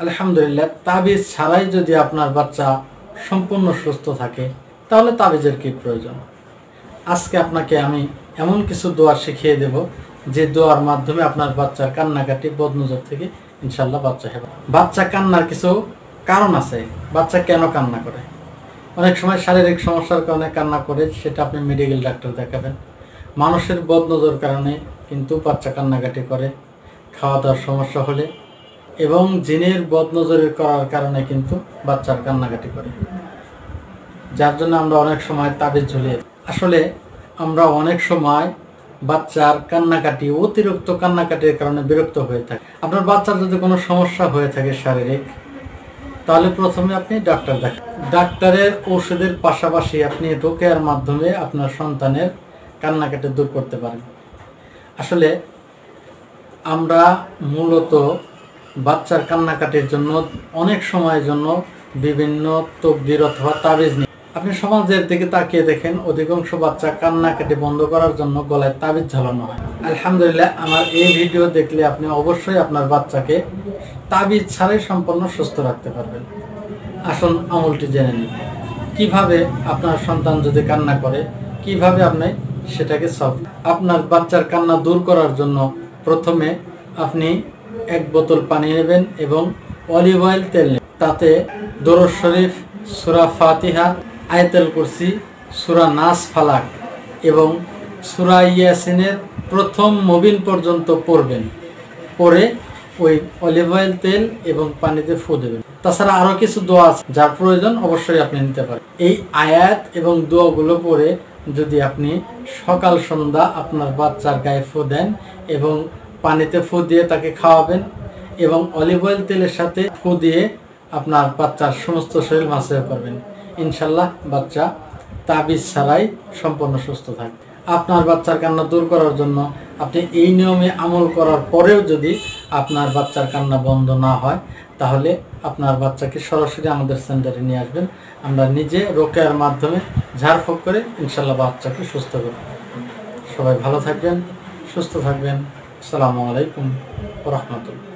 আলহামদুলিল্লাহ, তাবিজ ছাড়াই যদি আপনার বাচ্চা সম্পূর্ণ সুস্থ থাকে তাহলে তাবিজের কি প্রয়োজন। আজকে আপনাকে আমি এমন কিছু দোয়া শিখিয়ে দেব যে দোয়ার মাধ্যমে আপনার বাচ্চার কান্নাকাটি বদনজর থেকে ইনশাল্লাহ বাচ্চা হবে। বাচ্চা কান্নার কিছু কারণ আছে। বাচ্চা কেন কান্না করে? অনেক সময় শারীরিক সমস্যার কারণে কান্না করে, সেটা আপনি মেডিকেল ডাক্তার দেখাবেন। মানুষের বদনজর কারণে কিন্তু বাচ্চা কান্নাকাটি করে, খাওয়া দাওয়ার সমস্যা হলে, এবং জিনের বদনজরের করার কারণে কিন্তু বাচ্চার কান্নাকাটি করে, যার জন্য আমরা অনেক সময় তাবিজ ঝুলিয়ে। আসলে আমরা অনেক সময় বাচ্চার কান্নাকাটি, অতিরিক্ত কান্নাকাটির কারণে বিরক্ত হয়ে থাকে। আপনার বাচ্চার যদি কোনো সমস্যা হয়ে থাকে শারীরিক, তাহলে প্রথমে আপনি ডাক্তার দেখান। ডাক্তারের ওষুধের পাশাপাশি আপনি রুকিয়ার মাধ্যমে আপনার সন্তানের কান্নাকাটি দূর করতে পারেন। আসলে আমরা মূলত বাচ্চার কান্নাকাটির জন্য অনেক সময়ের জন্য বিভিন্ন তকদির অথবা তাবিজ নিই। আপনি সমাজের দিকে তাকিয়ে দেখেন, অধিকাংশ বাচ্চা কান্নাকাটি বন্ধ করার জন্য গলায় তাবিজ ঝালানো হয়। আলহামদুলিল্লাহ, আমার এই ভিডিও দেখলে আপনি অবশ্যই আপনার বাচ্চাকে তাবিজ ছাড়াই সম্পূর্ণ সুস্থ রাখতে পারবেন। আসুন আমলটি জেনে নিন, কিভাবে আপনার সন্তান যদি কান্না করে কিভাবে আপনি সেটাকে সলভ। আপনার বাচ্চার কান্না দূর করার জন্য প্রথমে আপনি 1 বোতল পানি নেবেন এবং অলিভ অয়েল তেল নেবেন। তাতে দরুদ শরীফ, সূরা ফাতিহা, আয়াতুল কুরসি, সূরা নাস, ফালাক এবং সূরা ইয়াসিনের প্রথম মুবিন পর্যন্ত পড়বেন। পরে ওই অলিভ অয়েল তেল এবং পানিতে ফু দেবেন। তাছাড়া আরও কিছু দোয়া আছে, যার প্রয়োজন অবশ্যই আপনি নিতে পারেন। এই আয়াত এবং দোয়াগুলো পড়ে যদি আপনি সকাল সন্ধ্যা আপনার বাচ্চার গায়ে ফু দেন এবং পানিতে ফু দিয়ে তাকে খাওয়াবেন এবং অলিভ অয়েল তেলের সাথে ফু দিয়ে আপনার বাচ্চার সমস্ত শরীর মাসাজ করবেন, ইনশাল্লাহ বাচ্চা তাবিজ ছাড়াই সম্পূর্ণ সুস্থ থাকবে। আপনার বাচ্চার কান্না দূর করার জন্য আপনি এই নিয়মে আমল করার পরেও যদি আপনার বাচ্চার কান্না বন্ধ না হয়, তাহলে আপনার বাচ্চাকে সরাসরি আমাদের সেন্টারে নিয়ে আসবেন। আমরা নিজে রুকিয়ার মাধ্যমে ঝাড়ফুঁক করে ইনশাল্লাহ বাচ্চাকে সুস্থ করব। সবাই ভালো থাকবেন, সুস্থ থাকবেন। আসসালামু আলাইকুম ওয়া রাহমাতুল্লাহ।